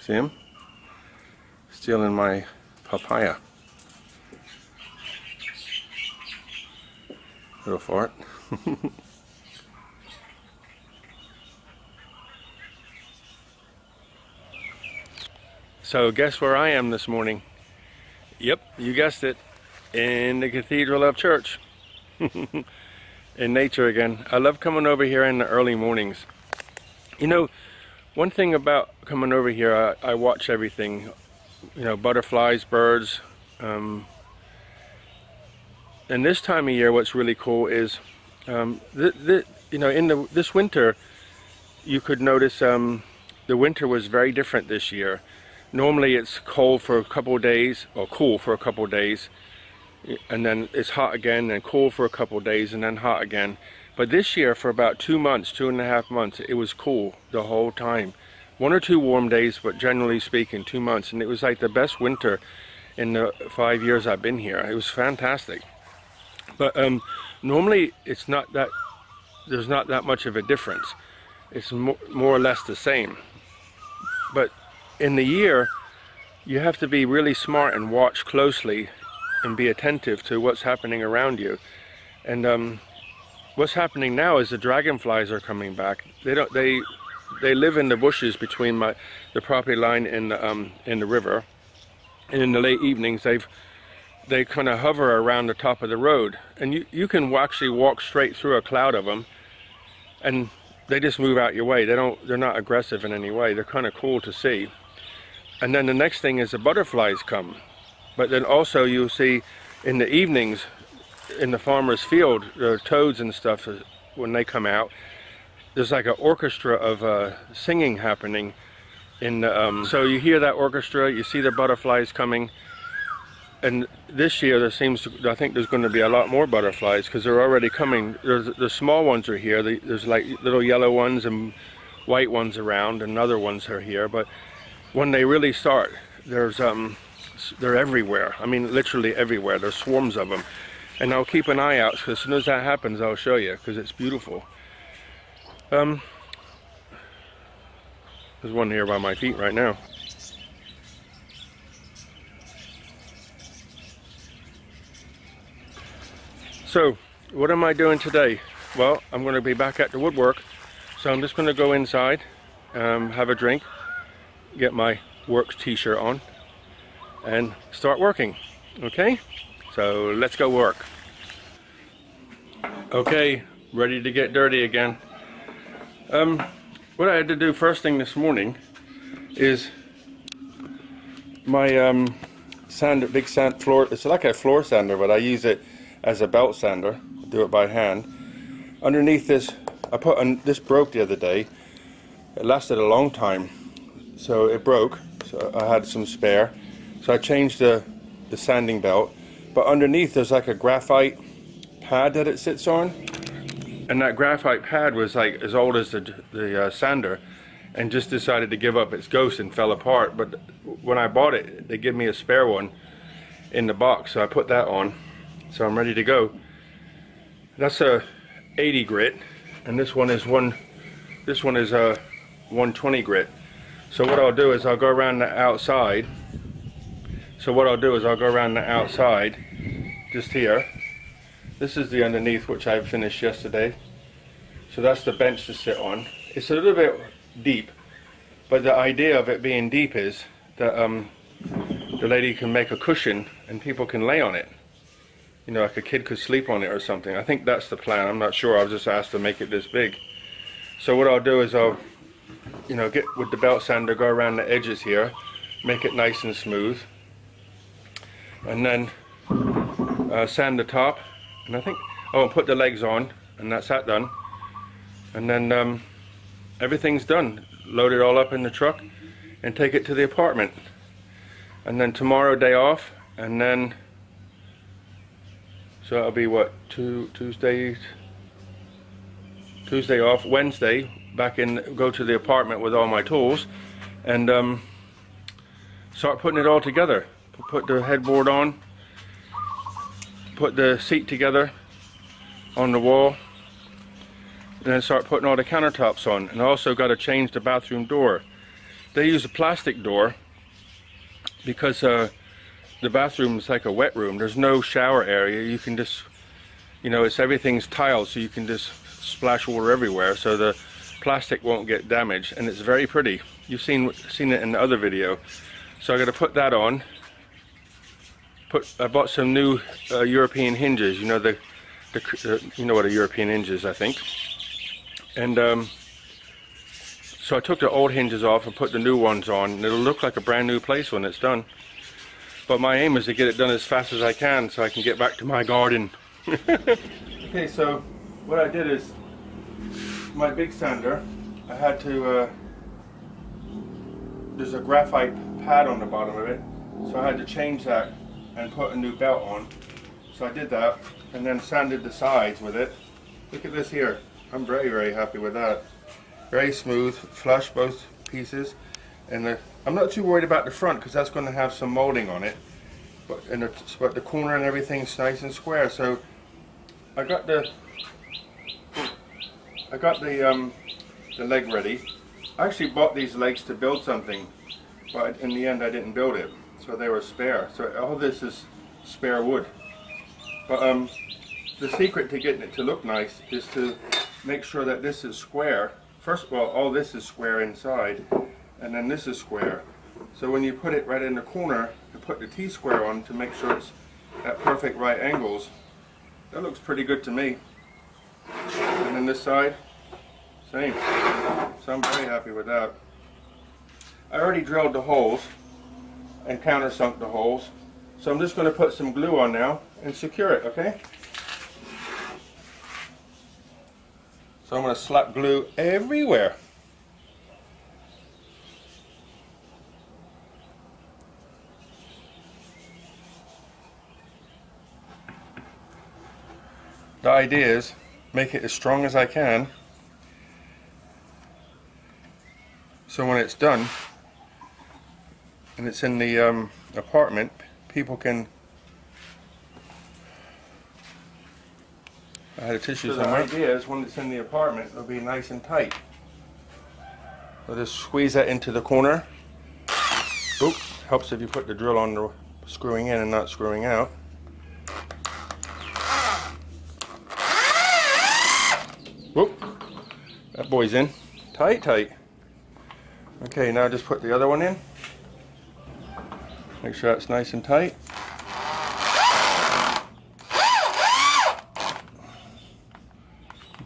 See him? Stealing my papaya. Little fart. So guess where I am this morning? Yep, you guessed it. In the Cathedral of Church. In nature again. I love coming over here in the early mornings. You know, one thing about coming over here, I watch everything. You know, butterflies, birds. And this time of year, what's really cool is, you know, in this winter, you could notice the winter was very different this year. Normally it's cold for a couple of days, or cool for a couple of days, and then it's hot again, and cool for a couple of days, and then hot again. But this year, for about 2 months, 2.5 months, it was cool the whole time. 1 or 2 warm days, but generally speaking, 2 months. And it was like the best winter in the 5 years I've been here. It was fantastic. But normally, it's not that, there's not that much of a difference. It's more or less the same. But in the year, you have to be really smart and watch closely and be attentive to what's happening around you. And what's happening now is the dragonflies are coming back. They live in the bushes between the property line and the river. And in the late evenings, they kind of hover around the top of the road, and you can actually walk straight through a cloud of them, and they just move out your way. They're not aggressive in any way. They're kind of cool to see. And then the next thing is the butterflies come. But then also you'll see in the evenings in the farmer's field, the toads and stuff, when they come out, there's like an orchestra of singing happening. So you hear that orchestra, you see the butterflies coming. And this year I think there's going to be a lot more butterflies, because they're already coming. The small ones are here. There's like little yellow ones and white ones around, and other ones are here. But when they really start, they're everywhere. I mean, literally everywhere. There's swarms of them. And I'll keep an eye out, because as soon as that happens, I'll show you, because it's beautiful. There's one here by my feet right now. So, what am I doing today? Well, I'm going to be back at the woodwork, so I'm just going to go inside, have a drink, get my work t-shirt on, and start working. Okay? So, let's go work. Okay, ready to get dirty again. What I had to do first thing this morning is my big sand floor. It's like a floor sander, but I use it as a belt sander. I do it by hand. Underneath this, this broke the other day. It lasted a long time, so it broke. So I had some spare. So I changed the sanding belt. But underneath there's like a graphite pad that it sits on. And that graphite pad was like as old as the sander, and just decided to give up its ghost and fell apart. But when I bought it, they gave me a spare one in the box, so I put that on. So I'm ready to go. That's a 80 grit, and this one is a 120 grit. So what I'll do is I'll go around the outside. Just here. This is the underneath, which I finished yesterday. So that's the bench to sit on. It's a little bit deep, but the idea of it being deep is that the lady can make a cushion and people can lay on it. You know, like a kid could sleep on it or something. I think that's the plan. I'm not sure. I was just asked to make it this big. So what I'll do is I'll, you know, get with the belt sander, go around the edges here, make it nice and smooth, and then sand the top. And I think, I'll put the legs on, and that's that done. And then everything's done. Load it all up in the truck and take it to the apartment. And then tomorrow, day off, and then, so it'll be what, Tuesday off, Wednesday, back in, go to the apartment with all my tools, and start putting it all together. Put the headboard on, put the seat together on the wall, and then start putting all the countertops on. And I also got to change the bathroom door. they use a plastic door because the bathroom is like a wet room. There's no shower area. You can just, you know, everything's tiled, so you can just splash water everywhere, so the plastic won't get damaged, and it's very pretty. You've seen it in the other video. So I got to put that on. I bought some new European hinges. You know you know what a European hinge is, I think. And so I took the old hinges off and put the new ones on, and it'll look like a brand new place when it's done. But my aim is to get it done as fast as I can so I can get back to my garden. Okay, so what I did is, my big sander, I had to, there's a graphite pad on the bottom of it, so I had to change that and put a new belt on. So I did that, and then sanded the sides with it. Look at this here. I'm very, very happy with that. Very smooth, flush both pieces. And I'm not too worried about the front because that's going to have some molding on it. But the corner and everything's nice and square. So I got the leg ready. I actually bought these legs to build something, but in the end I didn't build it. So they were spare. So all this is spare wood. But the secret to getting it to look nice is to make sure that this is square. First of all this is square inside, and then this is square. So when you put it right in the corner, you put the T-square on to make sure it's at perfect right angles. That looks pretty good to me. And then this side, same. So I'm very happy with that. I already drilled the holes and countersunk the holes. So I'm just going to put some glue on now and secure it, okay? So I'm going to slap glue everywhere. The idea is make it as strong as I can, so when it's done and it's in the apartment, people can. I had a tissue somewhere. The idea is when it's in the apartment, it'll be nice and tight. So just squeeze that into the corner. Oop, helps if you put the drill on the screwing in and not screwing out. Whoop, that boy's in. Tight, tight. Okay, now just put the other one in. Make sure that's nice and tight.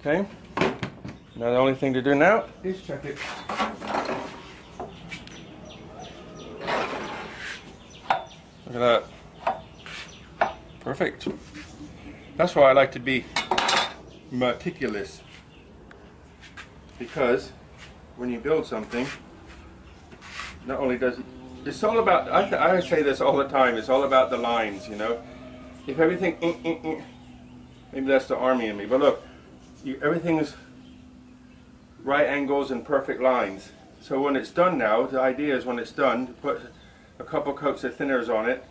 Okay, now the only thing to do now is check it. Look at that. Perfect. That's why I like to be meticulous. Because when you build something, not only does it's all about, I say this all the time, it's all about the lines, you know. If everything, maybe that's the army in me, but look, everything's right angles and perfect lines. So when it's done now, the idea is when it's done, to put a couple coats of thinners on it,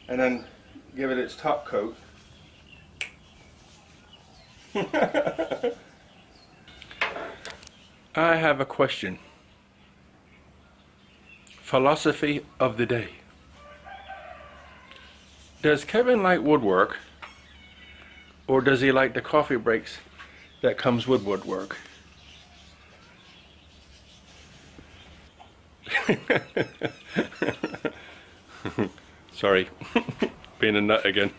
and then give it its top coat. I have a question. Philosophy of the day. Does Kevin like woodwork, or does he like the coffee breaks that comes with woodwork? Sorry, being a nut again.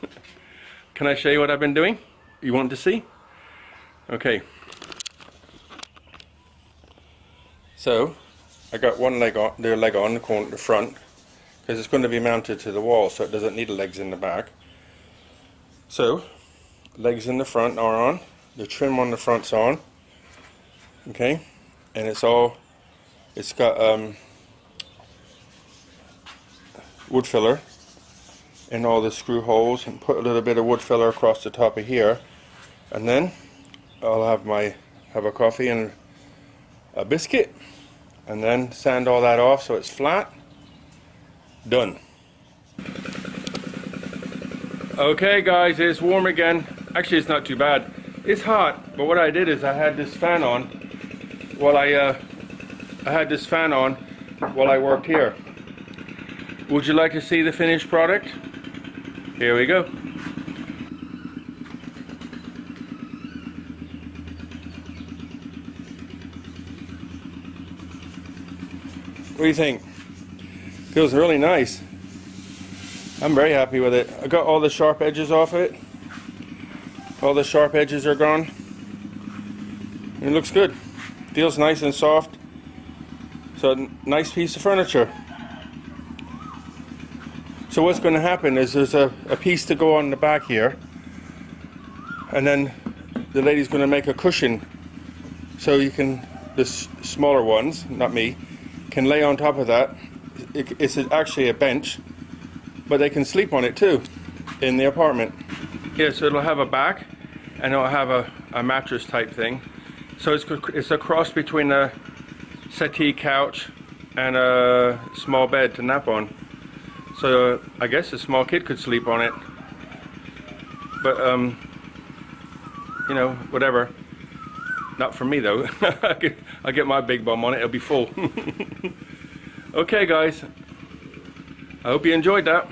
Can I show you what I've been doing? You want to see? Okay. So, I got one leg on, the corner, the front, because it's going to be mounted to the wall, so it doesn't need legs in the back. So, legs in the front are on, the trim on the front's on, okay, and it's got wood filler in all the screw holes, and put a little bit of wood filler across the top of here, and then I'll have a coffee and a biscuit, and then sand all that off so it's flat. Done. Okay guys, it's warm again. Actually it's not too bad. It's hot, but what I did is I had this fan on while I I had this fan on while I worked here. Would you like to see the finished product? Here we go. What do you think? Feels really nice. I'm very happy with it. I got all the sharp edges off it. All the sharp edges are gone. It looks good. Feels nice and soft. So nice piece of furniture. So what's going to happen is there's a piece to go on the back here, and then the lady's going to make a cushion so you can, the smaller ones, not me, can lay on top of that. It's actually a bench, but they can sleep on it too in the apartment. Yeah, so it'll have a back and it'll have a mattress type thing. So it's a cross between a settee couch and a small bed to nap on. So I guess a small kid could sleep on it. But you know, whatever. Not for me though. I'll get my big bum on it, it'll be full. Okay guys, I hope you enjoyed that.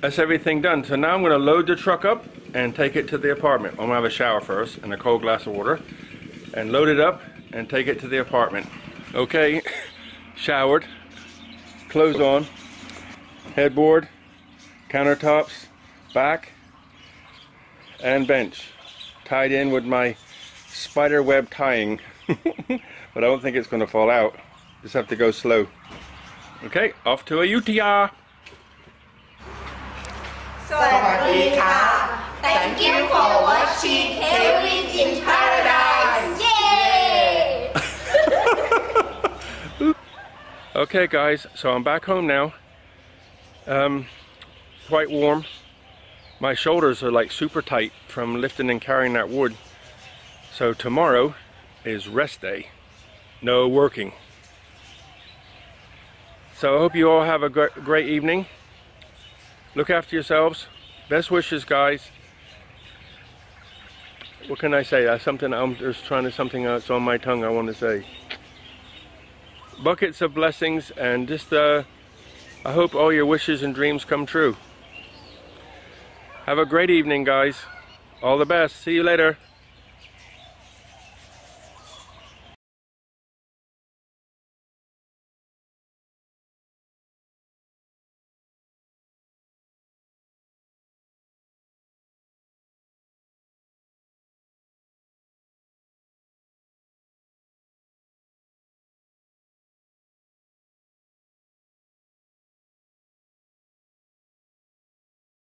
That's everything done. So now I'm going to load the truck up and take it to the apartment. I'm going to have a shower first and a cold glass of water and load it up and take it to the apartment. Okay, showered, clothes on, headboard, countertops, back, and bench. Tied in with my spider web tying. But I don't think it's going to fall out. Just have to go slow. Okay, off to Ayutthaya. Thank you for watching Kev-in-Thailand. Yay! Okay guys, so I'm back home now. Quite warm. My shoulders are like super tight from lifting and carrying that wood. So tomorrow is rest day. No working. So I hope you all have a great evening. Look after yourselves. Best wishes, guys. What can I say? That's something I'm just trying to, something that's on my tongue I want to say. Buckets of blessings, and just I hope all your wishes and dreams come true. Have a great evening, guys. All the best. See you later.